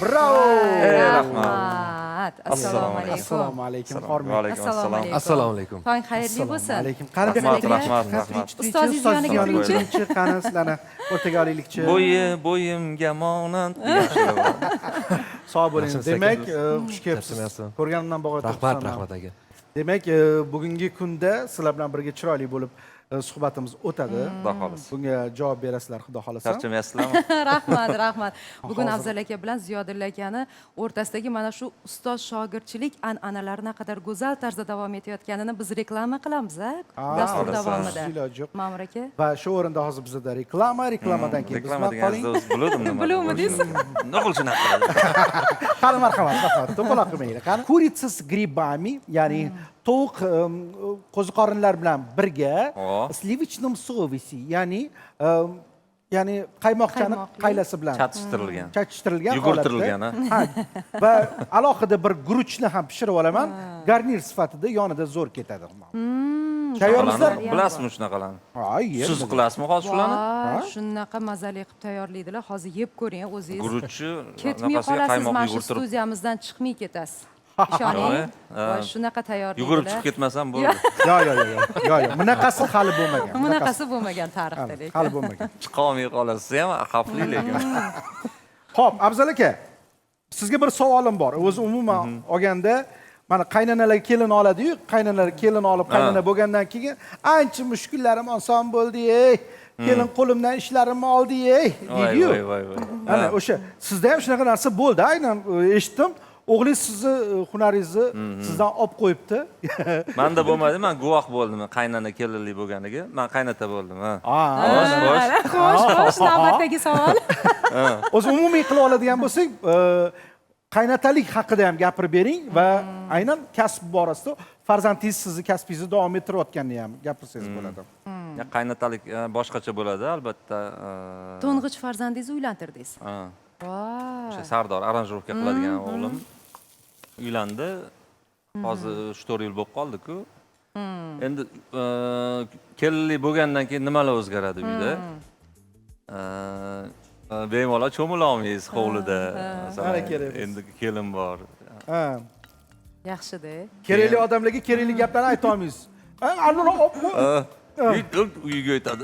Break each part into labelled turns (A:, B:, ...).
A: Bravo.
B: Rahmat. Assalomu alaykum.
A: Assalomu alaykum. Hormat.
B: Assalomu alaykum.
C: Assalomu alaykum.
B: Tong xayrli bo'lsin.
A: Alaykum.
B: Rahmat. Ustozingiz yoniga kiringchi.
A: Qani sizlarni o'rtaga olaylikchi.
D: Bo'yimga monand.
A: Sog' bo'ling.
C: Yaxshimisiz
A: Demak,
C: aka?
A: xush kelibsiz.
C: Yaxshimisiz?
A: Ko'rganimdan bog'liq.
C: Rahmat aka.
A: Demak, bugungi kunda sizlar bilan birga chiroyli bo'lib suhbatimiz o'tadi.
D: Xudo xohlasa.
A: Bunga javob berasizlar, xudo xohlasa.
D: Charchamayapsizlarmi?
B: Rahmat. Bugun Afzal aka bilan Ziyodulla akani o'rtasidagi mana shu ustoz shogirdchilik an'analari naqadar go'zal tarzda davom etayotganini biz reklama qilamiz-a? Dastur davomida.
A: Iloji yo'q.
B: Ma'mur aka.
A: Va shu o'rinda hozir bizda reklamadan keyin biz
D: Reklama
A: bilan qoling.
D: deganingizda o'zi biluvdim nima.
B: Biluvmidingiz?
D: Nima qil shunaqa?
A: Qani marhamat, to'polaq qilmanglar. Qani kuritsiz с грибами, ya'ni tovuq qo'ziqorinlar bilan birga sливочном соусе, ya'ni qaymoqchani qaylasi bilan chatishtirilgan
D: yugurtirilgan.
A: Va alohida bir guruchni ham pishirib olaman. Garnir sifatida yonida zo'r ketadi. Tayyormisizlar?
D: Bilasizmi shunaqalarni?
A: Ay,
D: Siz qilasizmi hozir shularni?
B: Shunaqa mazali qilib tayyorlaydilar. Hozir yeb ko'ring o'zingiz.
D: Guruchni
B: Ketmay qolasiz, mana shu studiyamizdan chiqmay ketasiz. Ishoning. Shunaqa tayyorlaydilar.
D: Yugurib chiqib ketmasam bo'ldi.
A: Yo'q. Bunaqasi hali bo'lmagan.
B: Bunaqasi bo'lmagan tarixda lekin.
A: Hali bo'lmagan.
D: Chiqolmay qolasiz ham xavfli lekin.
A: Xo'p, Afzal aka, sizga bir savolim bor. O'zi umuman olganda, mana qaynanalar kelin oladi-yu, qaynanalar kelin olib, qaynana bo'lgandan keyin ancha mushkullarim oson bo'ldi, ey. Kelin qo'limdan ishlarimni oldi, ey, deydi-yu.
D: Voy.
A: Ana o'sha sizda ham shunaqa narsa bo'ldi, aynan eshitdim. O'g'lingiz sizni hunaringizni sizdan olib qo'yibdi.
D: Menda bo'lmadi, men guvoh bo'ldim qaynana kelinlik bo'lganiga. Men qaynota bo'ldim, ha.
B: Xo'sh, navbatdagi savol.
A: O'zi umumiy qilib oladigan bo'lsak, qaynotalik haqida ham gapirib bering va aynan kasb borasida farzandingiz sizni kasbingizni davom ettirayotganini ham gapirsangiz bo'ladi.
D: Qaynotalik boshqacha bo'ladi, albatta.
B: To'ng'ich farzandingizni uylantirdingiz.
D: O'sha Sardor aranjirovka qiladigan o'g'lim uylandi. Hozir 4 yil bo'lib qoldi-ku. Endi kelinlik bo'lgandan keyin nimalar o'zgaradi uyda? Bemalol cho'mila olmaysiz hovlida. Masalan, endi kelin bor.
B: Yaxshi-da.
A: Kerakli odamlarga kerakli gaplarni ayta olmaysiz.
D: Uyga o'tadi.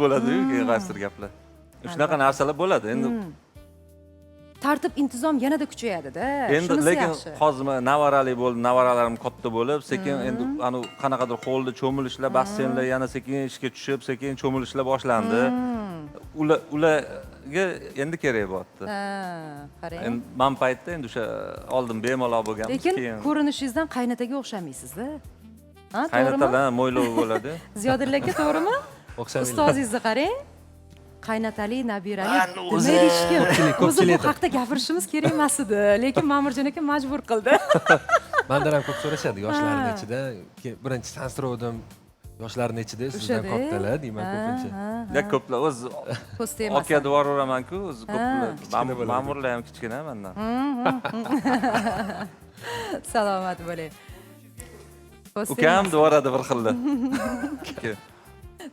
D: Bo'ladi-yu, qaysidir gaplar. Shunaqa narsalar bo'ladi. Endi
B: tartib intizom yanada kuchayadi-da.
D: Endi lekin hozir navarali bo'ldi, navaralarim katta bo'lib, sekin endi ana qanaqadir hovlida cho'milishlar, basseynlar yana sekin ishga tushib, sekin cho'milishlar boshlandi. Ularga endi kerak bo'pti.
B: Qarang.
D: Endi men paytda endi o'sha oldin bemalol bo'lganmiz,
B: lekin ko'rinishingizdan qaynataga o'xshamaysizda. Ha, to'g'rimi?
D: Qaynatalar mo'ylov bo'ladi.
B: Ziyodulla aka, to'g'rimi?
C: O'xshamaydi.
B: Ustozingizni qarang. Qaynatali, nabirali nima deyishkim. O'zi bu haqda gapirishimiz kerak emas edi, lekin Ma'murjon aka majbur qildi.
C: Mendan ham ko'p so'rashadi yoshlarning ichida. Birinchi tanishtirdim. Yoshlarning ichida sizdan kattalar deyman ko'pincha.
D: Ya ko'plar o'zi aka dvoraveraman-ku, o'zi ko'plar. Ma'murlar ham kichkina mendan.
B: Salomat bo'ling.
D: Ukam dvorada bir xilda.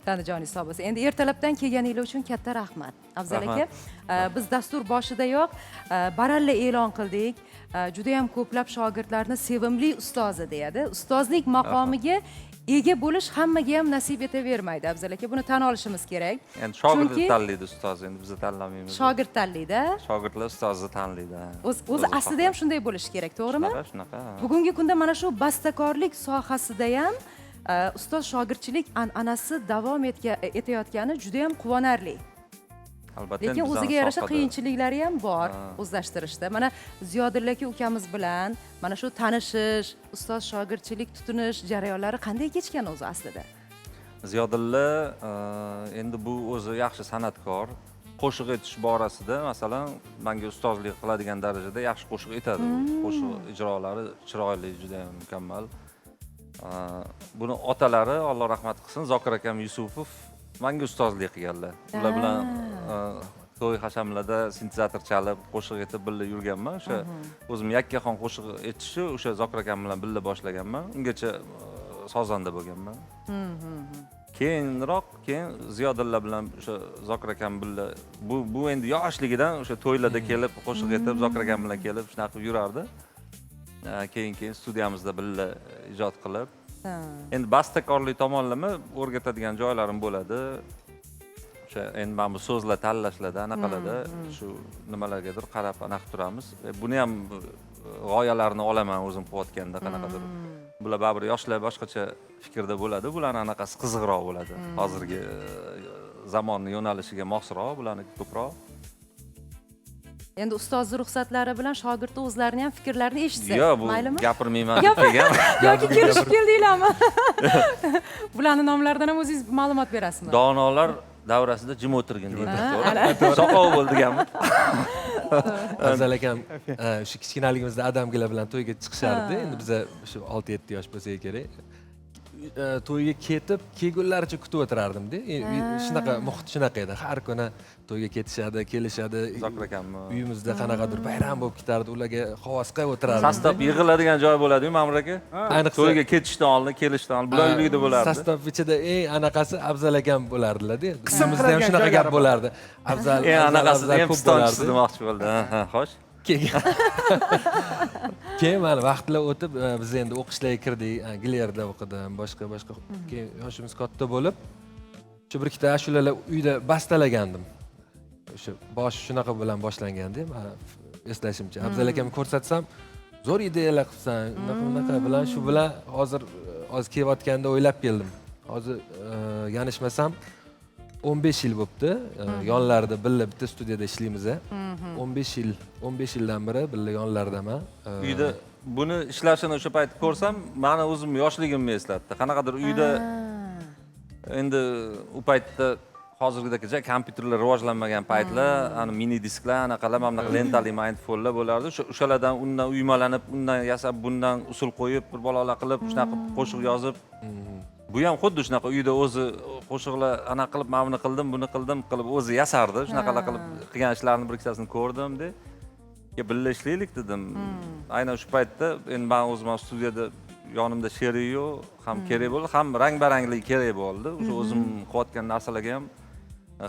B: Tanijoningiz sog' bo'lsin. Endi ertalabdan kelganinglar uchun katta rahmat. Afzal aka, biz dastur boshidayoq baralla e'lon qildik. Juda ham ko'plab shogirdlarni sevimli ustozi deyadi. Ustozlik maqomiga ega bo'lish hammaga ham nasib etavermaydi, Afzal aka. Buni tan olishimiz kerak.
D: Endi shogird tanlaydi ustoz, endi biz tanlamaymiz.
B: Shogird tanlaydi.
D: Shogirdlar ustozni tanlaydi.
B: O'zi aslida ham shunday bo'lishi kerak, to'g'rimi?
D: Shunaqa.
B: Bugungi kunda mana shu bastakorlik sohasida ham ustoz shogirdchilik an'anasi davom etayotgani juda ham quvonarli.
D: Albatta,
B: lekin o'ziga yarasha qiyinchiliklari ham bor o'zlashtirishda. Mana Ziyodulla aka ukamiz bilan mana shu tanishish, ustoz shogirdchilik tutunish jarayonlari qanday kechgan o'zi aslida?
D: Ziyodulla endi bu o'zi yaxshi san'atkor. Qo'shiq aytish borasida, masalan, menga ustozlik qiladigan darajada yaxshi qo'shiq aytadi. Qo'shiq ijrolari chiroyli, juda ham mukammal. Buni otalari, Alloh rahmat qilsin, Zokir akam Yusupov menga ustozlik qilganlar. Ular bilan to'y hashamlarda sintezator chalib, qo'shiq aytib birga yurganman. O'sha o'zim yakkaxon qo'shiq aytishni o'sha Zokir akam bilan birga boshlaganman. Ungacha sozanda bo'lganman. Keyinroq Ziyodulla bilan o'sha Zokir akam bilan bu endi yoshligidan o'sha to'ylarda kelib qo'shiq aytib Zokir akam bilan kelib shunaqa qilib yurardi. Keyin studiyamizda birga ijod qilib. Endi bastakorlik tomonlama o'rgatadigan joylarim bo'ladi. O'sha endi mana bu so'zlar tanlashlarda, anaqalarda shu nimalargadir qarab anaqa turamiz. Buni ham g'oyalarini olaman o'zim qilayotganda qanaqadir. Bular baribir yoshlar boshqacha fikrda bo'ladi. Bularning anaqasi qiziqroq bo'ladi. Hozirgi zamonning yo'nalishiga mosroq, bularniki ko'proq.
B: Endi ustozni ruxsatlari bilan shogirdlar o'zlarining ham fikrlarini eshitsa,
D: Yo'q, bu
B: maylimi?
D: gapirmayman deb kelgan.
B: Yoki kelishib keldinglarmi? Bularning nomlaridan ham o'zingiz ma'lumot berasizmi?
D: Donolar davrasida jim o'tirgin deydi. Soqov bo'ldiganmi?
C: Afzal akam shu kichkinaligimizda adamgilar bilan to'yga chiqishardi. Endi biza shu 6-7 yosh bo'lsa kerak. To'yga ketib, kelgunlaricha kutib o'tirardim-da. Shunaqa muhit shunaqa edi. Har kuni to'yga ketishadi, kelishadi.
D: Zokir akammi?
C: Uyimizda qanaqadir bayram bo'lib ketardi, ularga havas qilib o'tirardim.
D: Sostav yig'iladigan joy bo'ladi-yu, Ma'mur aka.
C: Ayniqsa
D: To'yga ketishdan oldin, kelishdan oldin bular uyligida bo'lardi.
C: Sostav ichida eng anaqasi Afzal akam bo'lardilar-da.
A: Qism
C: Bizda ham
A: qiladigan
C: shunaqa gap
A: joylari
C: bo'lardi. Afzal
D: Anaqasi ham
C: ko'p
D: pistonchisi
C: bo'lardi.
D: demoqchi bo'ldi. Ha, xo'sh.
C: Keyin mana vaqtlar o'tib biz endi o'qishlarga kirdik. Gilerda o'qidim, boshqa keyin yoshimiz katta bo'lib, shu bir ikkita ashulalar uyda bastalagandim. O'sha bosh shunaqa bilan boshlanganda, men eslashimcha. Afzal akamga ko'rsatsam, zo'r ideyalar qilsan, unaqa bilan shu bilan hozir kelayotganda o'ylab keldim. Hozir yanishmasam 15 yil bo'libdi. Yonlarida birga bitta studiyada ishlaymiz. 15 yildan beri birga yonlardaman.
D: Uyda buni ishlashini o'sha payt ko'rsam, meni o'zim yoshligimni eslatdi. Qanaqadir uyda endi u paytda hozirgidek kompyuterlar rivojlanmagan paytlar, ana mini disklar, anaqalar, mana bunaqa lentali mindfullar bo'lardi. O'shalardan undan uymalanib, undan yasab, bundan usul qo'yib, bir balolar qilib, shunaqa qo'shiq yozib. Bu ham xuddi shunaqa uyda o'zi qo'shiqlar ana qilib, mana buni qildim, buni qildim qilib o'zi yasardi. Shunaqalar qilib qilgan ishlarini bir ikkitasini ko'rdim-da. Birga ishlaylik dedim. Aynan shu paytda endi men o'zim studiyada yonimda sherik yo'q, ham kerak bo'ldi, ham rang-baranglik kerak bo'ldi. O'sha o'zim qilayotgan narsalarga ham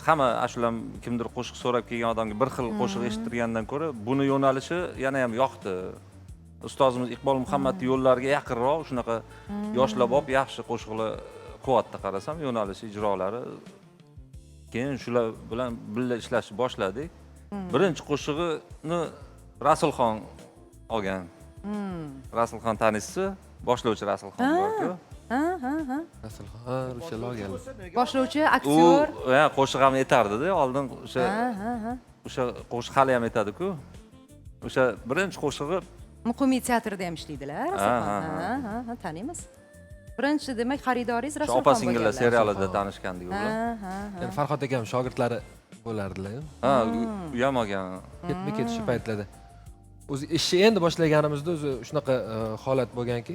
D: hamma ashulam kimdir qo'shiq so'rab kelgan odamga bir xil qo'shiq eshittirgandan ko'ra, buni yo'nalishi yana ham yoqdi. Ustozimiz Iqbol Muhammadning yo'llariga yaqinroq, shunaqa yoshlab olib yaxshi qo'shiqlar qilyapti qarasam, yo'nalishi, ijrolari. Keyin shular bilan birga ishlashni boshladik. Birinchi qo'shig'ini Rasulxon olgan. Rasulxon tanisiz, boshlovchi Rasulxon bor-ku.
C: Rasulxon o'sha olgan.
B: Boshlovchi,
D: U
B: aktyor.
D: qo'shiq ham aytardi-da, oldin o'sha qo'shiq hali ham aytadi-ku. O'sha birinchi qo'shig'i
B: Muqimiy teatrida ham ishlaydilar. Ha, taniymiz. Birinchi demak xaridoringiz Rasulxon bo'lgan.
D: Opa-singillar serialida tanishgandik ular.
C: Endi Farhod akam shogirdlari bo'lardilar.
D: Ha, u ham olgan.
C: Ketma-ket shu paytlarda. O'zi ishni endi boshlaganimizda o'zi shunaqa holat bo'lganki,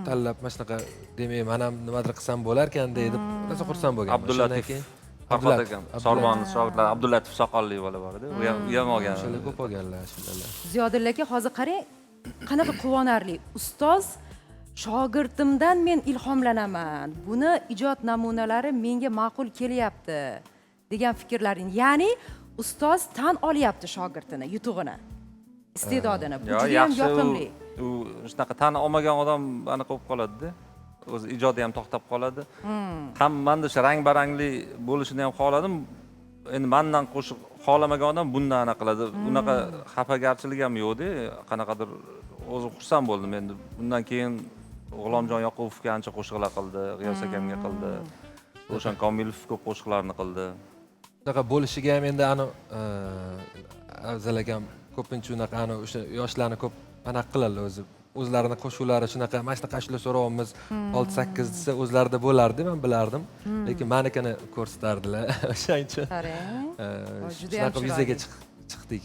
C: tanlab mana shunaqa demak, men ham nimadir qilsam bo'lar-ekan deb rosa xursand bo'lganman.
D: Abdullatif Farhod akam, Sormon shogirdlari Abdullatif soqolli bola bor edi. U ham olgan.
C: O'shalar ko'p olganlar shundalar.
B: Ziyodulla aka, hozir qarang, qanaqa quvonarli. Ustoz shogirdimdan men ilhomlanaman. Buni ijod namunalari menga ma'qul kelyapti degan fikrlaring. Ya'ni ustoz tan olyapti shogirdini, yutug'ini, iste'dodini. Bu juda ham yoqimli.
D: U shunaqa tan olmagan odam anaqa bo'lib qoladi-da. O'zi ijodi ham to'xtab qoladi. Ham menda o'sha rang-barangli bo'lishini ham xohladim. Endi mendan qo'shiq xohlamagan odam bundan anaqa qiladi. Unaqa xafagarchilik ham yo'q-da. Qanaqadir o'zim xursand bo'ldim endi. Bundan keyin G'ulomjon Yoqumovga ancha qo'shiqlar qildi, G'iyos akamga qildi. Ro'shan Komilov ko'p qo'shiqlarni qildi.
C: Shunaqa bo'lishiga ham endi Afzal akam ko'pincha unaqa o'sha yoshlarni ko'p anaqa qiladi o'zlarini qo'shuvlari shunaqa mana shunaqa ashula so'rovimiz 6-8 desa o'zlarida bo'lardi, men bilardim. Lekin menikini ko'rsatardilar. O'shancha.
B: Qarang.
C: Shunaqa yuzaga chiqdik.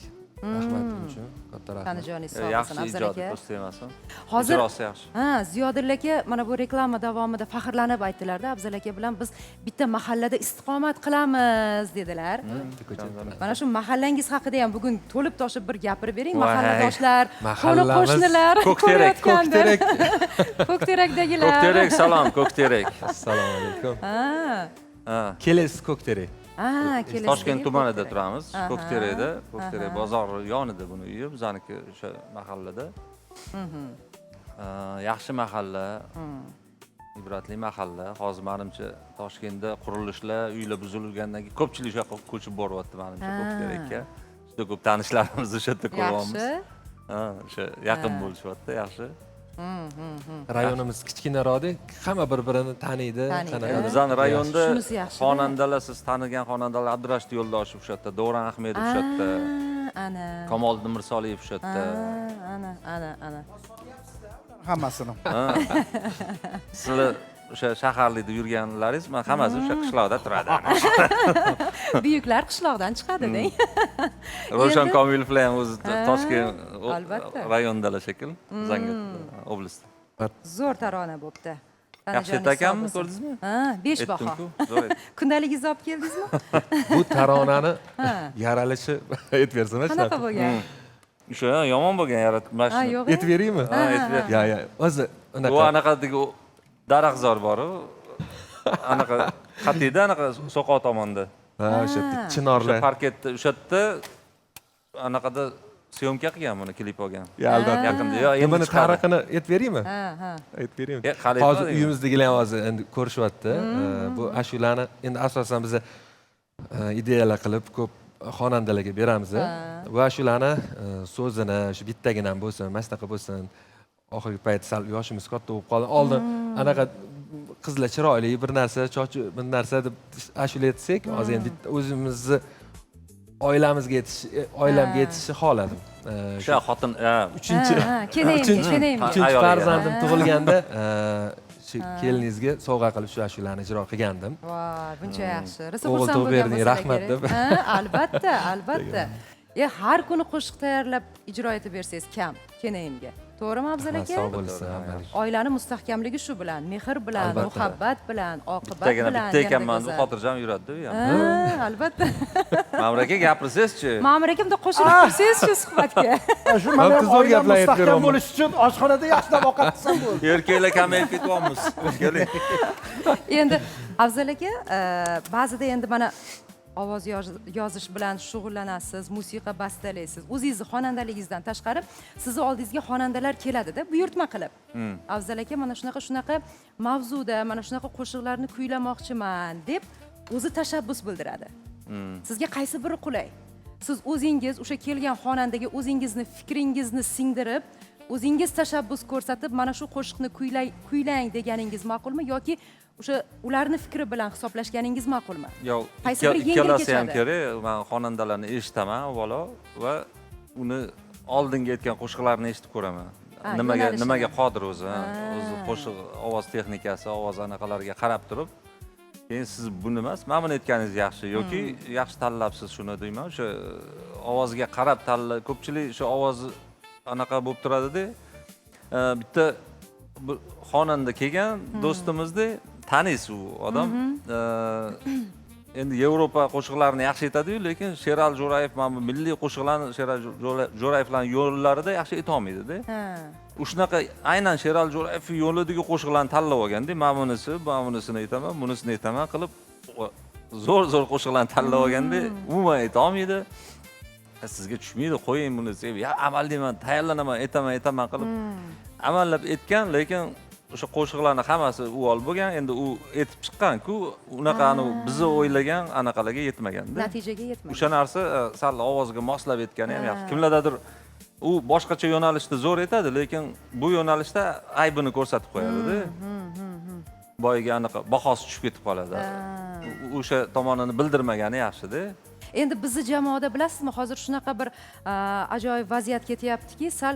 C: rahmat uchun katta rahmat.
B: Tanijoningiz sog' bo'lsin,
D: yaxshi
B: Afzal
D: ijod
B: aka.
D: ko'rsatmasin.
B: Hozir
D: Ijrosi yaxshi.
B: Ziyodulla aka mana bu reklama davomida faxrlanib aytdilarda, Afzal aka bilan biz bitta mahallada istiqomat qilamiz dedilar. Mana shu mahallangiz haqida ham bugun to'lib toshib bir gapirib bering.
D: Voy.
B: Mahalladoshlar, qo'ni
C: Mahallamiz
B: qo'shnilar
D: Ko'kterak,
B: ko'rayotgandir. Ko'kterakdagilar.
D: Ko'kterak salom, Ko'kterak.
C: Assalomu alaykum.
D: Ha.
C: Keles Ko'kterak.
B: Kelasi
D: Toshkent
B: yil
D: tumanida
B: Ko'kterak.
D: turamiz.
B: Aha.
D: Ko'kterakda, Ko'kterak bozori yonida buni uyi, bizaniki o'sha mahallada. Yaxshi mahalla. Ibratli mahalla. Hozir menimcha Toshkentda qurilishlar, uylar buzilgandan keyin ko'pchilik o'sha yoqqa ko'chib boryapti menimcha Ko'kterakka. Juda ko'p tanishlarimiz o'sha yerda ko'ryapmiz.
B: Yaxshi.
D: Ha, o'sha yaqin bo'lishyapti, yaxshi.
C: Rayonimiz kichkinaroqda, hamma bir-birini taniydi.
B: Taniydi.
D: Bizning rayonda
B: Shunisi yaxshi.
D: xonandalar, siz tanigan xonandalar Abdurashid Yo'ldoshev o'sha yerda, Davron Ahmedov o'sha yerda,
B: Ana.
D: Kamoliddin Mirsoliyev o'sha yerda.
B: Ana.
A: Hammasini.
D: Sizlar o'sha shaharlikda yurganlaringiz, men hammasi o'sha qishloqda turadi.
B: Buyuklar qishloqdan chiqadi-da.
D: Ravshan Komilov bilan o'zi Toshkent
B: albatta.
D: rayonidalar shekil, Zangiot oblastda.
B: Zo'r tarona bo'pti.
D: Yaxshi aytakanmi, ko'rdingizmi?
B: Ha, 5 baho.
D: Aytdim-ku, zo'r aytdim.
B: Kundaligingizni olib keldingizmi?
C: Bu taronani yaralishi aytib bersam-chi.
B: Qanaqa bo'lgan?
D: O'sha yomon bo'lgan yaratmash.
B: Ha, yo'q.
C: Aytib beraymi?
D: Ha, aytib ber.
C: Ya. O'zi
D: U
C: unaqa.
D: anaqadagi daraxtzor bor-u. Anaqa qatida anaqa soqov tomonda.
C: Ha, o'sha
D: O'sha
C: chinorlar.
D: parketda o'sha yerda anaqada syomka qilgan buni klip olgan.
C: Ya, albatta.
D: Yaqinda. Yo, endi
C: Buni
D: chiqadi.
C: tarixini aytib beraymi?
B: Ha.
C: Aytib beraymi?
D: qalay
C: Hozir
D: bo'ladi?
C: uyimizdagilar hozir endi ko'rishyapti. Bu ashulani endi asosan biz ideyalar qilib ko'p xonandalarga beramiz. Bu ashulani so'zini shu bittagina ham bo'lsin, masnaqa bo'lsin. Oxirgi payt sal yoshimiz katta bo'lib qoldi. Oldin anaqa qizlar chiroyli bir narsa, chochi bir narsa deb ashula aytsak, hozir endi o'zimizni oilamizga yetishni xohladim.
D: O'sha xotin,
C: Uchinchi
B: Kenayimga.
D: Ayoliga.
C: farzandim tug'ilganda shu keliningizga sovg'a qilib shu ashulani ijro qilgandim.
B: Voy, buncha yaxshi. Rosa
C: O'g'il
B: xursand
C: tug'ib
B: bo'lgan
C: berding,
B: bo'lsa
C: rahmat
B: kerak.
C: deb.
B: Albatta. Har kuni qo'shiq tayyorlab ijro etib bersangiz kam Kenayimga. To'g'rimi, Afzal aka?
C: Sog' bo'lsin.
B: Oilani mustahkamligi shu bilan, mehr bilan,
C: Albatta.
B: muhabbat bilan, oqibat
D: bittagina
B: bilan.
D: bitta ekanman,
B: yanada
D: bu
B: go'zal.
D: xotirjam yuradi-da u ham.
B: Albatta.
D: Ma'mur aka gapirsangizchi.
B: Ma'mur aka bunday qo'shilib tursangiz-chi suhbatga.
A: Shu mana
C: Tez zo'r gaplar aytib
A: mustahkam
C: beraman.
A: bo'lish uchun oshxonada yaxshilab ovqat qilsam bo'ldi.
D: Erkaklar kamayib ketyapmiz. Keling.
B: Endi Afzal aka, ba'zida endi mana ovoz yozish bilan shug'ullanasiz, musiqa bastalaysiz. O'zingizni xonandaligingizdan tashqari sizni oldingizga xonandalar keladi-da, buyurtma qilib. Afzal aka mana shunaqa mavzuda, mana shunaqa qo'shiqlarni kuylamoqchiman deb o'zi tashabbus bildiradi. Sizga qaysi biri qulay? Siz o'zingiz o'sha kelgan xonandaga o'zingizni fikringizni singdirib, o'zingiz tashabbus ko'rsatib, mana shu qo'shiqni kuylang deganingiz ma'qulmi yoki o'sha ularni fikri bilan hisoblashganingiz ma'qulmi?
D: Yo'q,
B: Qaysi biri yengil
D: ikkalasi ham
B: kechadi?
D: kerak. Men xonandalarni eshitaman avvalo va uni oldingi aytgan qo'shiqlarini eshitib ko'raman. Nimaga qodir o'zi, o'zi qo'shiq ovoz texnikasi, ovoz anaqalariga qarab turib, keyin siz buni emas, men buni aytganingiz yaxshi yoki yaxshi tanlabsiz shuni deyman. O'sha ovozga qarab tanla, ko'pchilik shu ovoz anaqa bo'lib turadi-da. Bitta xonanda kelgan do'stimizda taniysiz u odam. Endi Yevropa qo'shiqlarini yaxshi aytadi-yu, lekin Sherali Jo'rayev mana bu milliy qo'shiqlarni Sherali Jo'rayevlarning yo'llarida yaxshi ayta olmaydi-da. Shunaqa aynan Sherali Jo'rayev yo'lidagi qo'shiqlarni tanlab olganda, men bunisini aytaman, bunisini aytaman qilib zo'r qo'shiqlarni tanlab olganda, umuman ayta olmaydi. Sizga tushmaydi, qo'ying buni. Ya amal deyman, tayyorlanaman, aytaman qilib amallab aytgan, lekin o'sha qo'shiqlarning hammasi u olib bo'lgan, endi u aytib chiqqan-ku, unaqani bizni o'ylagan anaqalarga yetmagan-da.
B: Natijaga yetmagan.
D: O'sha narsa sal ovozga moslab aytgani ham yaxshi. Kimlardadir u boshqacha yo'nalishda zo'r aytadi, lekin bu yo'nalishda aybini ko'rsatib qo'yadi-da. Boyiga anaqa bahosi tushib ketib qoladi. O'sha tomonini bildirmagani yaxshi-da.
B: Endi bizni jamoada bilasizmi, hozir shunaqa bir ajoyib vaziyat ketyaptiki, sal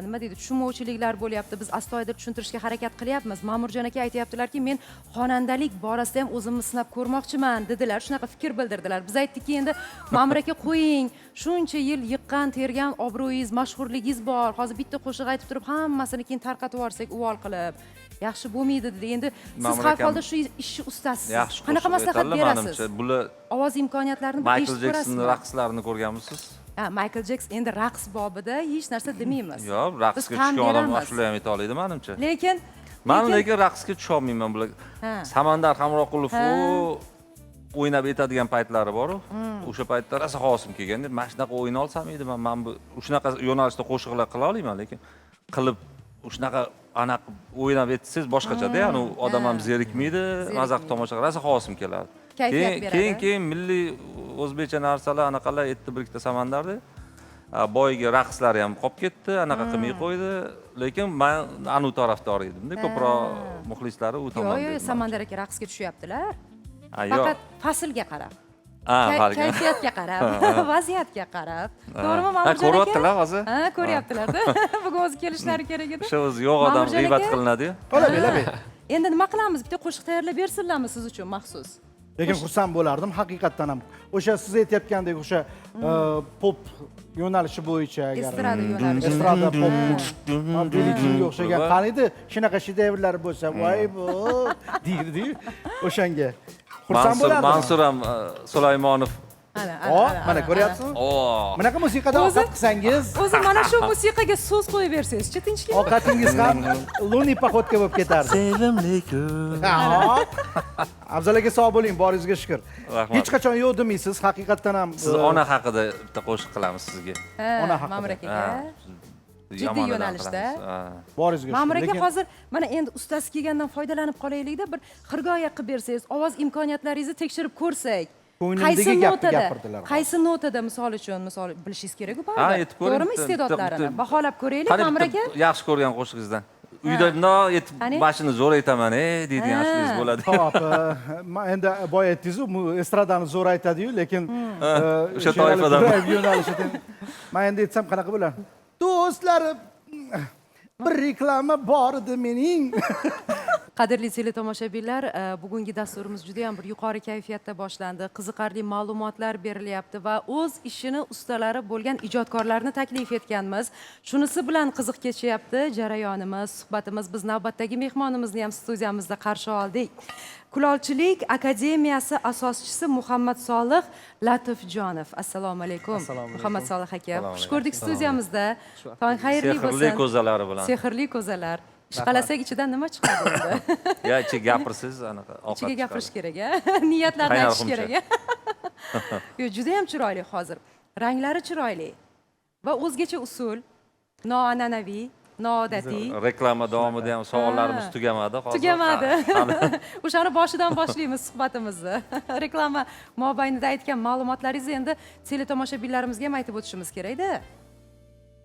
B: nima deydi, tushunmovchiliklar bo'lyapti. Biz astoydil tushuntirishga harakat qilyapmiz. Ma'murjon aka aytayaptilarki, men xonandalik borasida ham o'zimni sinab ko'rmoqchiman dedilar. Shunaqa fikr bildirdilar. Biz aytdikki, endi Ma'mur aka qo'ying. Shuncha yil yiqqan, tergan obro'yingiz, mashhurligingiz bor. Hozir bitta qo'shiq aytib turib, hammasini keyin tarqatib yuborsak, uvol qilib, yaxshi bo'lmaydi dedi. Endi siz
D: Ma'mur
B: har
D: akam
B: holda shu ishni ustasiz.
D: Yaxshi
B: Qanaqa
D: qo'shiq
B: maslahat
D: aytadilar,
B: berasiz?
D: manimcha. Bular
B: Ovoz imkoniyatlarini bir
D: Michael
B: eshitib
D: Jacksonning
B: ko'rasizmi?
D: raqslarini ko'rganmisiz?
B: Michael Jackson endi raqs bobida hech narsa demaymiz.
D: Yo'q,
B: Biz
D: raqsga
B: tan
D: tushgan odam
B: beramiz.
D: shular ham ayta oladi, menimcha.
B: Lekin
D: Lekin raqsga tusha olmayman bular.
B: Ha.
D: Samandar Hamroqulov o'ynab aytadigan paytlari bor-ku. O'sha paytda rosa havosim kelganda, mana shunaqa o'yna olsam edi, men bu shunaqa yo'nalishda qo'shiqlar qila olmayman, lekin qilib shunaqa anaqa o'ynab aytsangiz boshqacha-da, ya'ni odam ham zerikmaydi, mazaq tomosha qilib rosa havosim keladi.
B: Kayfiyat beradi.
D: Keyin milliy o'zbekcha narsalar anaqalar aytdi bir ikkita samandarda. Boyagi raqslari ham qolib ketdi, anaqa qilmay qo'ydi. Lekin men anu tarafdor edim-da, ko'proq muxlislari u tomonda.
B: Yo'q, Samandar aka raqsga tushyaptilar.
D: Yo'q.
B: Faqat faslga qarab.
D: Balki.
B: Kayfiyatga qarab, vaziyatga qarab. To'g'rimi, Ma'murjon aka?
D: Ko'ryaptilar hozir?
B: Ha, ko'ryaptilar-da. Bugun o'zi kelishlari kerak edi.
D: O'sha o'zi yo'q odam
B: Ma'murjon
D: g'iybat
B: aka?
D: qilinadi-yu.
A: Qo'la
B: Endi nima qilamiz? Bitta qo'shiq tayyorlab bersinlarmi siz uchun maxsus?
A: Lekin xursand bo'lardim haqiqatdan ham. O'sha siz aytayotgandek o'sha pop yo'nalishi bo'yicha agar
B: Estrada yo'nalishi.
A: estrada pop Billie o'xshagan qaniydi shunaqa shedevrlar bo'lsa, voy bu deydi-yu o'shanga. Xursand bo'lardim.
D: Mansur ham Sulaymonov.
A: Mana ko'ryapsizmi? Bunaqa musiqada ovqat qilsangiz,
B: O'zi mana shu musiqaga so'z qo'yib bersangiz-chi, tinchgina.
A: ovqatingiz ham luniy poxodka bo'lib ketardi.
E: Sevimli kun.
A: Afzal aka sog' bo'ling, boringizga shukr.
D: Rahmat.
A: Hech qachon yo'q demaysiz, haqiqatdan ham.
D: Siz ona haqida bitta qo'shiq qilamiz sizga.
A: Ona haqida.
B: Ma'mur akaga. Jiddiy
D: Yomonidan
B: yo'nalishda.
D: qilamiz.
A: Boringizga
B: Ma'mur
A: shukr.
B: aka hozir mana endi ustasi kelgandan foydalanib qolaylik-da, bir xirgoya qilib bersangiz, ovoz imkoniyatlaringizni tekshirib ko'rsak.
A: Ko'nglimdagi gapni gapirdilar.
B: Qaysi notada misol uchun, bilishingiz kerak-ku
D: Ha,
B: baribir.
D: aytib ko'ring.
B: To'g'rimi, iste'dodlarini baholab ko'raylik,
D: Qani
B: Ma'mur aka?
D: yaxshi ko'rgan qo'shig'ingizdan. Uyda bundoq aytib
B: Qani?
D: mashina zo'r aytaman, deydigan shuningiz bo'ladi.
A: Xo'p, endi boya aytdingiz-ku, estradani zo'r aytadi-yu, lekin
D: o'sha toifadan.
A: yo'nalishida. Men endi aytsam qanaqa bo'ladi? Do'stlarim, bir reklama bor edi mening.
B: Qadrli teletomoshabinlar, bugungi dasturimiz juda ham bir yuqori kayfiyatda boshlandi. Qiziqarli ma'lumotlar berilyapti va o'z ishini ustalari bo'lgan ijodkorlarni taklif etganmiz. Shunisi bilan qiziq kechyapti jarayonimiz, suhbatimiz. Biz navbatdagi mehmonimizni ham studiyamizda qarshi oldik. Kulolchilik akademiyasi asoschisi Muhammad Solih Latifjonov. Assalomu alaykum. Muhammad Solih aka. Xush ko'rdik studiyamizda. Tong xayrli bo'lsin.
D: Sehrli ko'zalari bilan.
B: Sehrli ko'zalar. Ishqalasak ichidan nima chiqadi endi?
D: Ya, ichiga gapirsiz, anaqa ovqat.
B: Ichiga gapirish kerak, niyatlarni
D: Qaynar
B: aytish kerak. Yo'q, juda ham chiroyli hozir. Ranglari chiroyli va o'zgacha usul, noan'anaviy, noodatiy.
D: Reklama davomida ham savollarimiz tugamadi hozir.
B: Tugamadi. O'shani boshidan boshlaymiz suhbatimizni. Reklama mobaynida aytgan ma'lumotlaringizni endi teletomoshabinlarimizga ham aytib o'tishimiz kerak-da.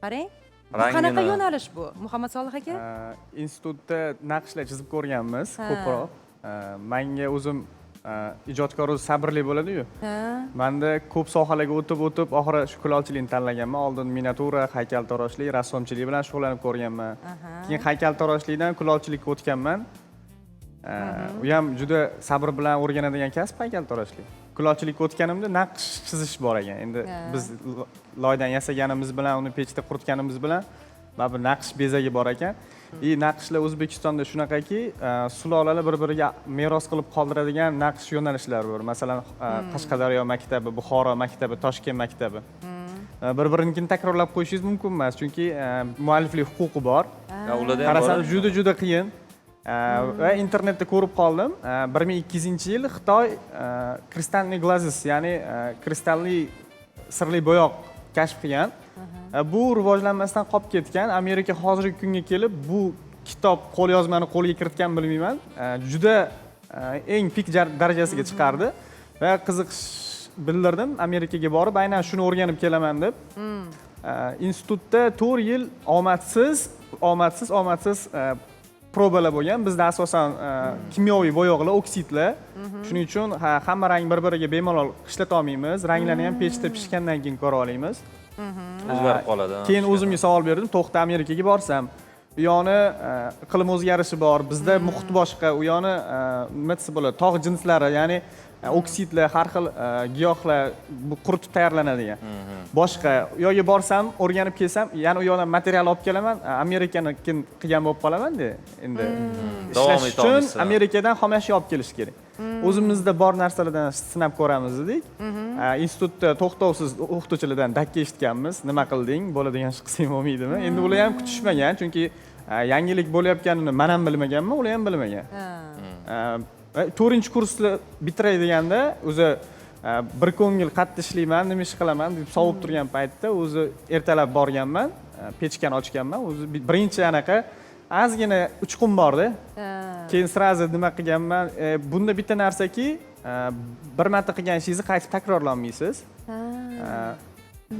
B: Qarang. Qanaqa yo'nalish bu, Muhammad Solih aka?
F: Institutda naqshlar chizib ko'rganmiz ko'proq. Menga o'zim ijodkor o'zi sabrli bo'ladi-yu. Menda ko'p sohalarga o'tib oxiri shu kulolchilikni tanlaganman. Oldin miniatura, haykaltaroshlik, rassomchilik bilan shug'ullanib ko'rganman. Keyin haykaltaroshlikdan kulolchilikka o'tganman. U ham juda sabr bilan o'rganadigan kasb haykaltaroshlik. Kulolchilikka o'tganimda naqsh chizish bor ekan. Endi biz loydan yasaganimiz bilan, uni pechda quritganimiz bilan baribir naqsh bezagi bor ekan. Naqshlar O'zbekistonda shunaqaki, sulolalar bir-biriga meros qilib qoldiradigan naqsh yo'nalishlari bor. Masalan, Qashqadaryo maktabi, Buxoro maktabi, Toshkent maktabi. Bir-birinikini takrorlab qo'yishingiz mumkin emas, chunki mualliflik huquqi bor. Qarasangiz juda qiyin. Va internetda ko'rib qoldim. 1200-yil Xitoy kristalniy glazes, ya'ni kristalli sirli bo'yoq kashf qilgan. Bu rivojlanmasdan qolib ketgan. Amerika hozirgi kunga kelib bu kitob qo'lyozmani qo'lga kiritgan bilmayman. Juda eng pik darajasiga chiqardi va qiziqish bildirdim Amerikaga borib, aynan shuni o'rganib kelaman deb. Institutda 4 yil omadsiz probalar bo'lgan. Bizda asosan kimyoviy bo'yoqlar, oksidlar. Shuning uchun hamma rang bir-biriga bemalol ishlata olmaymiz. Ranglarni ham pechda pishgandan keyin ko'ra olamiz.
D: O'zgarib qoladi.
F: Keyin o'zimga savol berdim, to'xta Amerikaga borsam, u yoqni iqlim o'zgarishi bor, bizda muhit boshqa, u yoqni nima desa bo'ladi, tog' jinslari, ya'ni oksidlar, har xil giyohlar bu quritib tayyorlanadigan. Boshqa u yoqga borsam, o'rganib kelsam, yana u yoqdan material olib kelaman, Amerikani qilgan bo'lib qolaman-da endi.
D: Davom
F: Ishlash
D: eta
F: uchun
D: olmaysiz.
F: Amerikadan xomashyo olib kelish kerak. O'zimizda bor narsalardan sinab ko'ramiz dedik. Institutda to'xtovsiz o'qituvchilardan dakka eshitganmiz. Nima qilding? Bo'ladigan ish qilsang bo'lmaydimi? Endi ular ham kutishmagan, chunki yangilik bo'layotganini men ham bilmaganman, ular ham bilmagan. 4-kursni bitiray deganda o'zi bir ko'ngil qattiq ishlayman, nima ish qilaman deb sovib turgan paytda o'zi ertalab borganman, pechkani ochganman. O'zi birinchi anaqa ozgina uchqun borda. Keyin srazi nima qilganman? Bunda bitta narsaki, bir marta qilgan ishingizni qaytib takrorlamaysiz.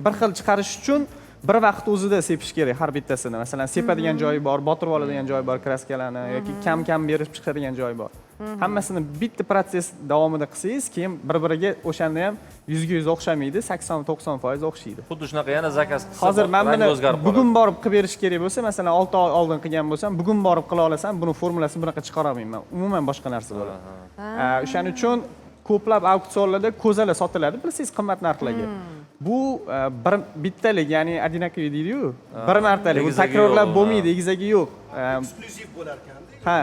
F: Bir xil chiqarish uchun bir vaqt o'zida sepish kerak har bittasini. Masalan, sepadigan joyi bor, botirib oladigan joyi bor kraskalarni yoki kam-kam berib chiqadigan joyi bor. Hammasini bitta protsess davomida qilsangiz, keyin bir-biriga o'shanda ham 100% o'xshamaydi, 80-90% o'xshaydi.
D: Xuddi shunaqa yana zakaz qilsa
F: Hozir men
D: rangi
F: buni
D: o'zgarib
F: bugun
D: qoladi.
F: borib qilib berish kerak bo'lsa, masalan 6 oy oldin qilgan bo'lsam, bugun borib qila olasan, buni formulasini bunaqa chiqara olmayman. Umuman boshqa narsa bo'ladi. O'shaning uchun ko'plab auksionlarda ko'zalar sotiladi, bilsangiz qimmat narxlarga. Bu bittalik, ya'ni одинаковый deydi-yu, bir martalik, u
D: Egizagi
F: takrorlab
D: yo'q,
F: bo'lmaydi, egizagi yo'q.
A: Eksklyuziv bo'lar ekan.
F: Ha,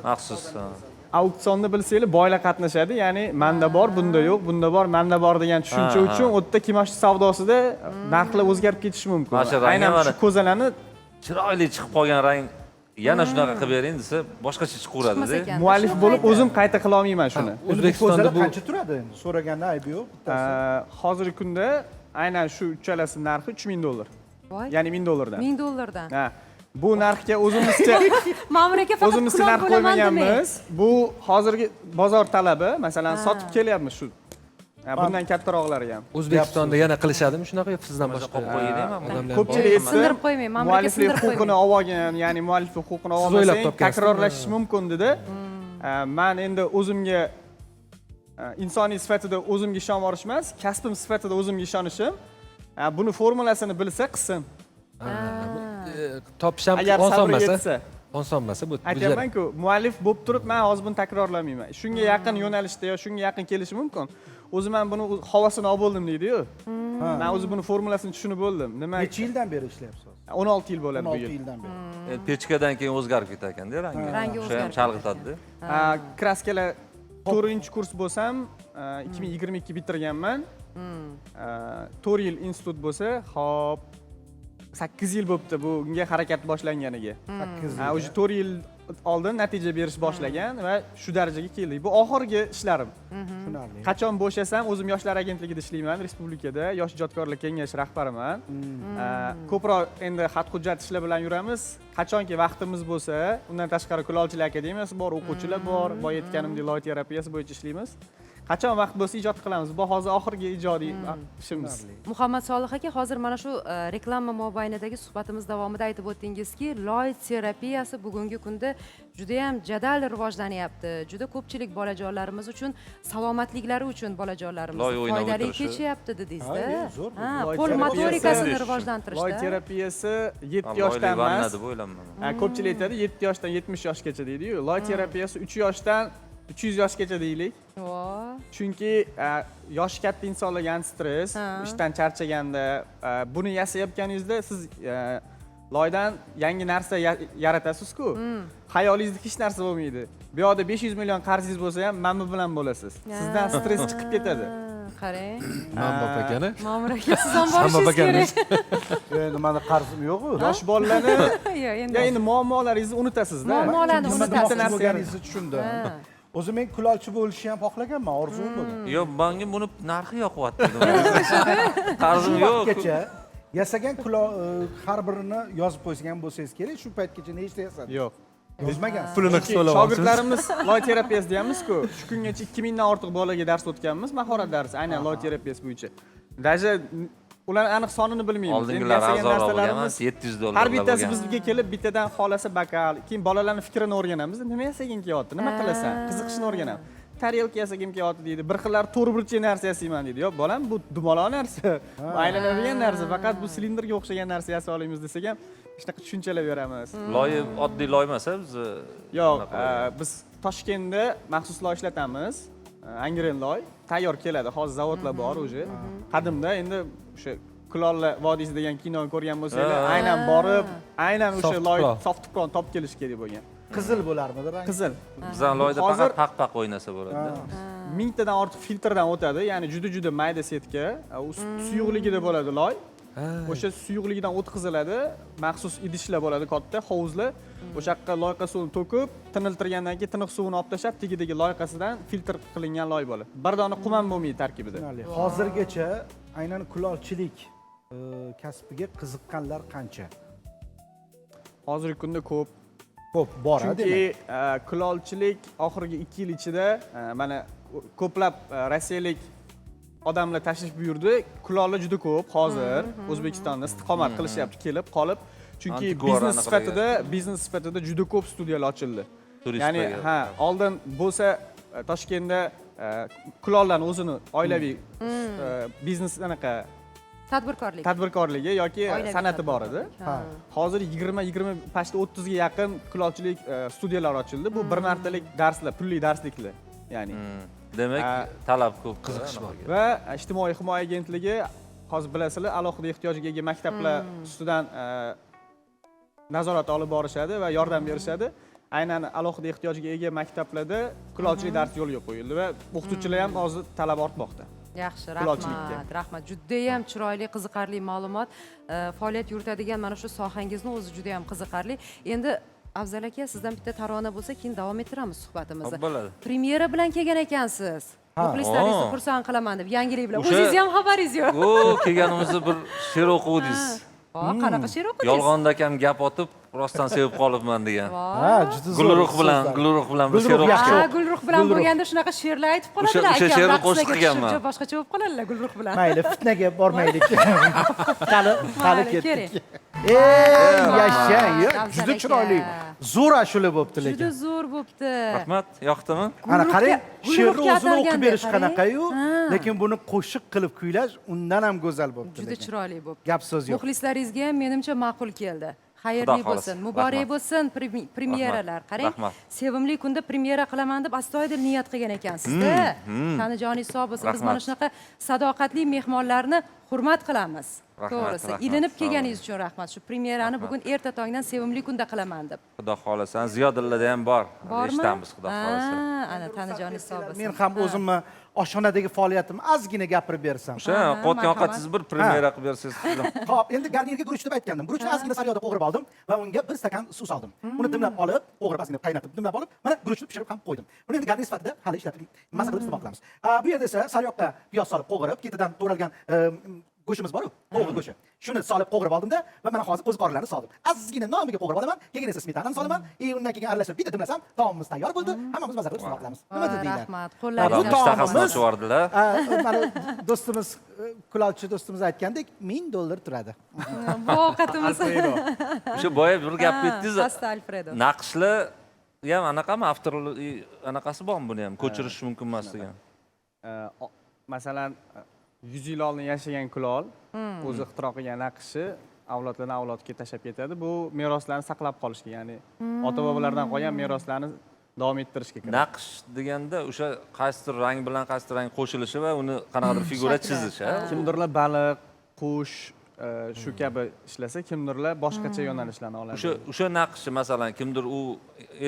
D: Maxsus.
F: auksionda bilsanglar boylar qatnashadi, ya'ni menda bor, bunda yo'q, bunda bor, menda bor degan tushuncha uchun u yerda kimosh savdosida narxlar o'zgarib ketishi mumkin.
D: Mana shu rangga
F: Aynan
D: mana.
F: shu ko'zalarni
D: Chiroyli chiqib qolgan rang yana shunaqa qilib bering desa, boshqacha chiqaveradi-da.
B: Chiqmas ekan.
F: muallif bo'lib o'zim qayta qila olmayman shuni.
C: O'zbekistonda bu
A: qancha turadi endi? So'raganda aybi yo'q.
F: Hozirgi kunda aynan shu uchalasi narxi $3000.
B: Voy.
F: Ya'ni $1000 dan.
B: $1000 dan.
F: Ha. Bu narxga o'zimizcha
B: Ma'mur aka faqat
F: o'zimizcha
B: kulol
F: narx
B: bo'laman demang.
F: qo'ymaganmiz. Bu hozirgi bozor talabi, masalan, sotib kelyapmiz shu. Bundan kattaroqlari ham.
C: O'zbekistonda yana qilishadimi shunaqa yo sizdan boshqa
D: qolib qo'ydingmi?
C: odamlar bor?
F: Ko'pchilik aytsa,
B: Sindirib qo'ymang, ma'mur aka
F: mualliflik
B: sindirib
F: huquqini
B: qo'ymang.
F: olgan, ya'ni mualliflik huquqini
C: Siz o'ylab
F: olmasang
C: topgansizmi?
F: takrorlashish mumkin dedi. Men endi o'zimga insoniy sifatida o'zimga ishonib olish emas, kasbim sifatida o'zimga ishonishim. Buni formulasini bilsa qilsin.
C: Topish ham
F: Agar
C: oson
F: sabri
C: emas.
F: yetsa.
C: Oson emas bu.
F: Aytamanku, muallif bo'lib turib, men hozir buni takrorlamayman. Shunga yaqin yo'nalishda yo shunga yaqin kelishi mumkin. O'zim ham buni havosini olib bo'ldim deydi-yu. Men o'zi buni formulasini tushunib bo'ldim. Nima?
A: Necha yildan beri ishlayapsiz?
F: 16 yil bo'ladi bu
A: 16
F: yil.
A: yildan beri.
D: Pechkadan keyin o'zgarib ketar ekanda rangi.
B: Rangi
D: O'sha ham
B: o'zgarib
D: chalg'itadi-da.
F: Kraskalar 4-kurs bo'lsam, 2022 bitirganman. 4 yil institut bo'lsa, hop 8 yil bo'libdi bunga harakat boshlanganiga.
A: 8 yil.
F: O'sha 4 yil oldin natija berish boshlagan va shu darajaga keldik. Bu oxirgi ishlarim.
A: Tushunarli.
F: Qachon bo'shasam, o'zim yoshlar agentligida ishlayman, respublikada, yosh ijodkorlar kengashi rahbariman. Ko'proq endi xat hujjat ishlar bilan yuramiz. Qachonki vaqtimiz bo'lsa, undan tashqari kulolchilar akademiyasi bor, o'quvchilar bor, boya aytganimdek loy terapiyasi bo'yicha ishlaymiz. Qachon vaqt bo'lsa ijod qilamiz. Bu hozir oxirgi ijodiy ishimiz.
B: Muhammad Solih aka, hozir mana shu reklama mobaynidagi suhbatimiz davomida aytib o'tdingizki, loy terapiyasi bugungi kunda juda ham jadal rivojlanyapti. Juda ko'pchilik bolajonlarimiz uchun, salomatliklari uchun bolajonlarimiz
D: Loy o'ynab
B: foydali
D: o'tirishi.
B: kechyapti dedingiz-da.
A: Ha, zo'r.
F: Loy
B: Qo'l
F: terapiyasi-
B: motorikasini
F: Loy
B: rivojlantirishda.
F: terapiyasi 7
D: Loyli
F: yoshdan
D: vanna
F: emas.
D: deb o'ylayman.
F: Ko'pchilik aytadi 7 yoshdan 70 yoshgacha deydi-yu. Loy terapiyasi 3 yoshdan 300 yoshgacha deylik.
B: Voy.
F: Chunki yoshi katta insonlarga anti-stress, ishdan charchaganda buni yasayotganingizda siz loydan yangi narsa yaratasiz-ku. Xayolingizda hech narsa bo'lmaydi. Bu yoqda 500 million qarzingiz bo'lsa ham mana bu bilan bo'lasiz. Sizdan stress chiqib ketadi.
B: Qarang.
C: Mambop akani.
B: Ma'mur aka, siz ham
C: Mambop
B: borishingiz
C: akani.
B: kerak.
A: Endi meni qarzim yo'q-ku.
F: Yosh bolalarni
B: Yo'q, endi.
F: endi muammolaringizni unutasizda.
B: Muammolarni
A: Nima
B: unutasiz.
A: demoqchi
F: narsani-
A: bo'lganingizni tushundim. O'zim men kulolchi bo'lishni ham xohlaganman, orzum bo'lgan.
D: Yo'q, menga buni narxi yoqyapti. Qarzim
A: Shu
D: yo'q.
A: vaqtgacha yasagan har birini yozib qo'ygan bo'lsangiz kerak, shu paytgacha nechta yasadi?
F: Yo'q.
A: Yozmagansiz.
C: Pulini
F: Chunki
C: hisoblab olasiz.
F: shogirdlarimiz loy terapiyasi deyapmiz-ku. Shu kungacha 2000 dan ortiq bolaga dars o'tganmiz, mahorat darsi, aynan loy terapiyasi bo'yicha. Даже ularni aniq sonini bilmaymiz.
D: Oldingilar
F: Endi yasagan
D: arzonroq bo'lgan emas,
F: narsalarimiz
D: 700 dollar
F: har bittasi
D: bo'lgan.
F: bizga kelib bittadan xolasa bakal, keyin bolalarning fikrini o'rganamiz. Nima yasaging kelyapti? Nima qilasan? Qiziqishni o'rganamiz. Tarelka yasagim kelyapti deydi. Bir xillar to'rtburchak narsa yasayman deydi. Yo, bolam, bu dumaloq narsa. Bu aylanadigan narsa. Faqat bu silindrga o'xshagan narsa yasa olamiz desak ham, shunaqa tushunchalar beramiz.
D: Loyi oddiy loy emas, biz
F: Yo'q, biz Toshkentda maxsus loy ishlatamiz. Angren loy tayyor keladi. Hozir zavodlar bor o'zi. Qadimda endi o'sha Kulollar vodiysi degan kinoni ko'rgan bo'lsanglar, aynan borib, aynan o'sha loy soft tuproqni topib kelish kerak bo'lgan.
A: Qizil bo'larmidi rangi?
F: Qizil.
D: bizdan loyda
F: Hozir-
D: faqat paq o'ynasa bo'ladi.
F: 1000 tadan ortiq filtrdan o'tadi, ya'ni juda mayda setka. U suyuqligida bo'ladi loy. O'sha suyuqligidan o'tkaziladi, maxsus idishlar bo'ladi katta, hovuzlar. O'sha yoqqa loyqa suvini to'kib, tiniltirgandan keyin tiniq suvini olib tashlab, tagidagi loyqasidan filtr qilingan loy bo'ladi. Bir dona qum ham bo'lmaydi tarkibida.
A: Hozirgacha aynan kulolchilik kasbiga qiziqqanlar qancha?
F: Hozirgi kunda ko'p.
A: Ko'p bor,
F: Chunki kulolchilik oxirgi 2 yil ichida mana ko'plab rossiyalik odamlar tashrif buyurdi. Kulollar juda ko'p hozir O'zbekistonda istiqomat qilishyapti, kelib qolib. Chunki biznes sifatida juda ko'p studiyalar ochildi. Ya'ni oldin bo'lsa Toshkentda kulollarning o'zini oilaviy biznes anaqa tadbirkorligi yoki san'ati bor edi. Hozir 20 pashta 30 ga yaqin kulolchilik studiyalar ochildi. Bu bir martalik darslar, pulli darsliklar. Ya'ni
D: Demak, talab ko'p,
C: qiziqish bor.
F: Va ijtimoiy himoya agentligi hozir bilasizlar, alohida ehtiyojga ega maktablar ustidan nazorat olib borishadi va yordam berishadi. Aynan alohida ehtiyojga ega maktablarda kulolchilik darsi yo'lga qo'yildi va o'qituvchilar ham hozir talab ortmoqda.
B: Yaxshi,
F: Kulolchilikka.
B: rahmat. Judayam chiroyli, qiziqarli ma'lumot. Faoliyat yuritadigan mana shu sohangizni o'zi juda ham qiziqarli. Endi Afzal aka, sizdan bitta tarona bo'lsa, keyin davom ettiramiz suhbatimizni.
D: Bo'ladi.
B: Premyera bilan kelgan ekansiz. Muxlislaringizni xursand qilaman deb, yangilik bilan.
D: O'sha-
B: O'zingiz ham xabaringiz yo'q.
D: Kelganimizda bir she'r o'quvdingiz.
B: Qanaqa she'r o'qidingiz?
D: Yolg'onda kam gap otib, rostdan sevib qolibman degan.
A: Ha, juda zo'r.
D: Gulruh bilan bir she'r
A: Gulruh yaxshi.
D: o'qishgan.
B: Gulruh bilan bo'lganda shunaqa she'rlar aytib qoladilar.
D: O'sha
B: akam
D: she'rni
B: raqslarga
D: qo'shiq qilganman.
B: tushib, boshqacha bo'lib qoladilar Gulruh bilan.
A: Mayli, fitnaga bormaylik. Qani
B: Mayli,
A: ketdik.
B: keling.
A: Yashang,
B: Afzal
A: juda
B: aka.
A: chiroyli. Zo'r ashula bo'pti
B: Juda
A: lekin.
B: zo'r bo'pti.
D: Rahmat, yoqdimi?
A: Ana qarang,
B: Gulruhga
A: she'rni o'zini
B: atalganda,
A: o'qib berish
B: qarang.
A: qanaqayu, lekin buni qo'shiq qilib kuylash undan ham go'zal bo'pti
B: Juda
A: lekin.
B: chiroyli bo'pti.
A: Gap so'z yo'q.
B: Muxlislaringizga ham menimcha ma'qul keldi. Xayrli
D: Xudo xohlasa.
B: bo'lsin, muborak
D: Rahmat.
B: bo'lsin premyeralar. Qarang,
D: Rahmat.
B: sevimli kunda premyera qilaman deb astoydil niyat qilgan ekansiz-da. Tanijoningiz sog' bo'lsin. Biz
D: Rahmat.
B: mana shunaqa sadoqatli mehmonlarni hurmat qilamiz.
D: Rahmat,
B: To'g'risi,
D: rahmat.
B: ilinib
D: Sog'
B: kelganingiz uchun rahmat. Shu premyerani
D: Rahmat.
B: bugun erta tongdan sevimli kunda qilaman deb.
D: Xudo xohlasa, Ziyodillarda ham bor.
B: Bormi?
D: Eshitamiz, Xudo xohlasa.
B: Ana tanijoningiz sog' bo'lsin.
A: Men ham o'zimni oshxonadagi faoliyatimni ozgina gapirib bersam.
D: O'sha qotgan ovqatsiz bir premyera qilib bersangiz.
A: Hop, endi garnirga guruch deb aytgandim. Guruchni ozgina sariyada qo'g'irib oldim va unga bir stakan suv soldim. Uni dimlab olib, qo'g'irib ozgina qaynatib, dimlab olib, mana guruchni pishirib ham qo'ydim. Buni endi garnir sifatida hali ishlatib, maza qilib iste'mol qilamiz. Bu yerda esa sariyog'ga piyoz solib qo'g'irib, ketidan to'ralgan go'shtimiz bor-ku, o'g'il go'shti. Shuni solib qo'g'irib oldimda va mana hozir qo'ziqorinlarni soldim. Ozgina nomiga qo'g'irib olaman, keyin esa smetanani solaman, undan keyin aralashtirib bitta dimlasam, taomimiz tayyor bo'ldi. Hammamiz maza qilib iste'mol qilamiz. Nima dedinglar?
B: Rahmat.
A: Bu
B: Qo'llaringiz
A: taom-
D: Mushtahasini ochvordilar.
A: Mana do'stimiz, kulolchi do'stimiz aytgandek, $1000 turadi.
B: Bu ovqatimiz.
D: O'sha boya bir gap aytdingiz.
B: Pasta Alfredo.
D: Naqshlar ham anaqami, avtorli anaqasi bormi buni ham ko'chirish mumkin emas degan.
F: Masalan, 100 yil oldin yashagan kulol o'zi ixtiro qilgan naqshi avloddan avlodga tashlab ketadi. Bu meroslarni saqlab qolishga, ya'ni ota-bobolardan qolgan meroslarni davom ettirishga kiradi.
D: Naqsh deganda o'sha qaysidir rang bilan qaysidir rang qo'shilishi va uni qanaqadir figura
B: Shakli.
D: chizish, ha?
F: Kimdirlar baliq, qush shu kabi ishlasa, kimdirlar boshqacha yo'nalishlarni oladi.
D: O'sha naqshni masalan kimdir u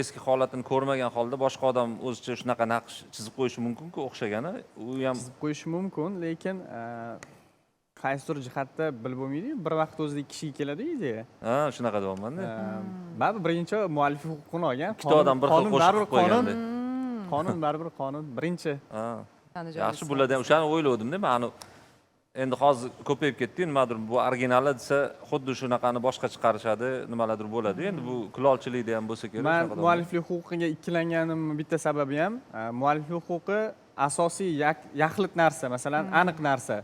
D: eski holatini ko'rmagan holda boshqa odam o'zicha shunaqa naqsh chizib qo'yishi mumkin-ku, o'xshagani. U ham
F: chizib qo'yish mumkin, lekin qaysidir jihatda bilib bo'lmaydi-yu, bir vaqt o'zida kishiga keladi idea.
D: ha, shunaqa deyapman-da.
F: Baribir birinchi muallif huquqini olgan.
D: Ikkita odam bir xil qo'shib
F: baribir
D: qo'yganda.
F: qonun baribir qonun. Birinchi.
D: Ha.
B: Tanijoningiz
D: Yaxshi
B: sog'
D: bulardan o'shani o'ylovdim-da, men endi hozir ko'payib ketdi, nimadir bu originali desa, xuddi shunaqani boshqa chiqarishadi, nimalardir bo'ladi. Endi bu kulolchilikda ham bo'lsa kerak.
F: Men
D: shunaqa
F: mualliflik huquqiga ikkilanganimning bitta sababi ham, mualliflik huquqi asosiy yaxlit narsa, masalan, aniq narsa.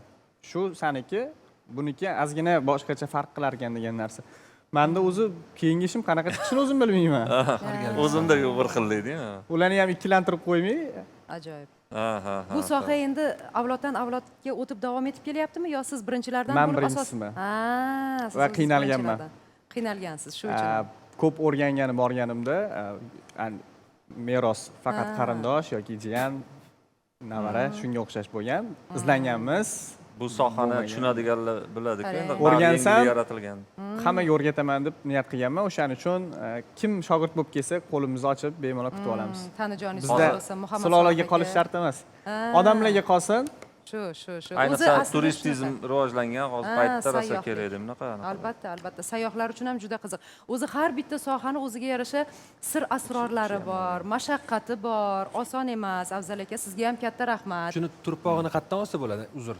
F: Shu saniki, buniki ozgina boshqacha farq qilar ekan degan narsa. Manda o'zi keyingi ishim qanaqa chiqishini o'zim bilmayman.
D: O'zimda bir xillaydi.
F: Ularni ham ikkilantirib qo'ymay,
B: Ajoyib.
D: Ha.
B: Bu soha endi avloddan avlodga o'tib davom etib kelyaptimi yo siz birinchilardan
F: Men
B: bo'lib
F: birinchisiman.
B: siz
F: Va
B: o'zingiz
F: qiynalganman.
B: birinchilardan. Qiynalgansiz shu uchun.
F: ko'p o'rganganib borganimda meros faqat qarindosh yoki jiyan, navara shunga o'xshash bo'lgan. Izlanganmiz.
D: Bu sohani tushunadiganlar biladi-ku, endi
F: O'rgansam-
D: yangi yaratilgan.
F: Hammaga o'rgataman deb niyat qilganman. O'shaning uchun kim shogird bo'lib kelsa, qo'limizni ochib bemalol kutib olamiz.
B: Tanijoningiz
F: Bizda
B: bo'lsin, Muhammad
F: sulolaga
B: Sodiq
F: qolish
B: aka.
F: shart emas. Odamlarga qolsin.
B: Shu.
D: Ayniqsa
B: aslida
D: turistizm
B: shunaqa.
D: rivojlangan hozir paytda rosa
B: sayyohlik.
D: kerak bunaqa.
B: Albatta. Sayyohlar uchun ham juda qiziq. O'zi har bitta sohani o'ziga yarasha sir asrorlari bor, mashaqqati bor, oson emas. Afzal aka, sizga ham katta rahmat.
C: Shuni turpog'ini qayerdan olsa bo'ladi? Uzr.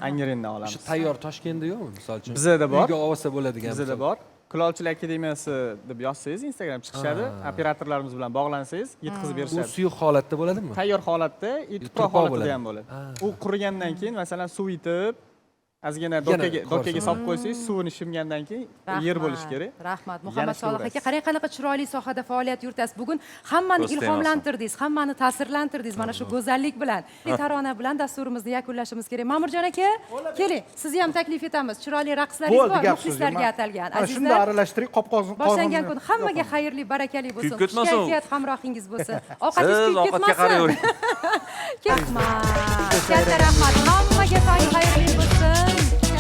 F: Angirindan
C: Shu
F: olamiz.
C: tayyor Toshkentda yo'qmi, misol uchun?
F: Bizada bor.
C: Uyga olsa bo'ladigan.
F: Bizda bor. Kulolchilar akademiyasi deb yozsangiz Instagram chiqishadi. Operatorlarimiz bilan bog'lansangiz, yetkazib
C: U
F: berishadi.
C: suyuq holatda bo'ladimi?
F: Tayyor holatda, tuproq
C: Tuproq
F: holatida
C: bo'ladi.
F: ham bo'ladi. U qurigandan keyin masalan suv itib, ozgina dokaga
C: korson.
F: solib qo'ysangiz, suvini shimgandan keyin yer bo'lishi kerak.
B: Rahmat. Muhammad Sodiq aka,
F: shuvrasiz.
B: qarang qanaqa chiroyli sohada faoliyat yuritasiz. Bugun hammani
D: Do'st
B: ilhomlantirdingiz, hammani ta'sirlantirdingiz mana shu go'zallik bilan. Tarona bilan dasturimizni yakunlashimiz kerak. Ma'murjon aka, keling, sizni ham taklif etamiz. Chiroyli raqslaringiz
A: Bo'ldi,
B: bor,
A: gap so'z.
B: muxlislarga atalgan.
A: Mana shunda
B: Azizlar,
A: aralashtirib, qopqozin
B: boshlangan kun hammaga xayrli, barakali bo'lsin.
D: Kuyib ketmasin.
B: Xushkayfiyat hamrohingiz bo'lsin. Ovqatingiz
D: Siz
B: kuyib
D: ovqatga
B: ketmasin.
D: qarayvering.
B: Rahmat. Katta rahmat. Hammaga tong xayrli bo'lsin.